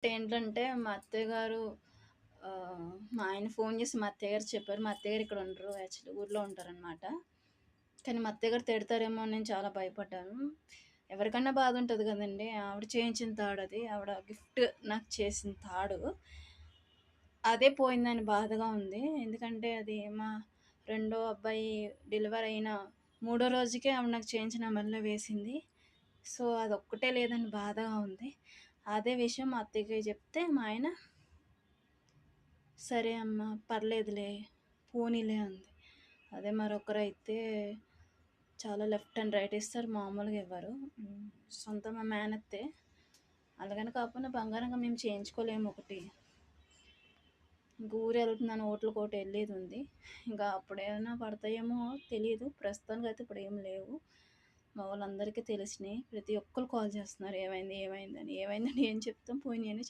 ఏంటంటే మా అత్తయ్య గారు మా ఆయన ఫోను చేసి మా అత్తయ్య గారు చెప్పారు. మా అత్తయ్య గారు ఇక్కడ ఉండరు. యాక్చువల్లీ ఊర్లో ఉంటారనమాట. కానీ మా అత్తయ్య గారు తిడతారేమో అని నేను చాలా భయపడ్డాను. ఎవరికన్నా బాధుంటది గదండీ! ఆవిడ చేయించిన తాడది. ఆవిడ గిఫ్ట్ నాకు చేసిన తాడు. అదే పోయిందని బాధగా ఉంది. ఎందుకంటే అది మా రెండో అబ్బాయి డెలివరీ అయిన మూడో రోజుకే ఆవిడ నాకు చేయించి నా మెడలో వేసింది. సో, అదొక్కటే లేదని బాధగా ఉంది. అదే విషయం మా అత్తయ్యకి చెప్తే మా ఆయన, "సరే అమ్మ పర్లేదులే, పోనీలే" అంది. అదే మరొకరైతే చాలా లెఫ్ట్ అండ్ రైట్ ఇస్తారు. మామూలుగా ఇవ్వరు. సొంత మా మేనత్తే. అలాగని కాకపోయినా బంగారంగా మేము చేయించుకోలేము ఒకటి. ఇంక ఊరెళ్తున్నాను ఓట్లకోటి ఎళ్ళేదుంది. ఇంకా అప్పుడేమన్నా పడతాయేమో తెలీదు. ప్రస్తుతానికైతే ఇప్పుడేం లేవు. మా వోళ్ళందరికీ తెలిసినియి. ప్రతి ఒక్కళ్ళు కాల్ చేస్తున్నారు. ఏమైంది? ఏమైందని? ఏమైందని ఏం చెప్తాం? పోయినియనే చెప్తాం.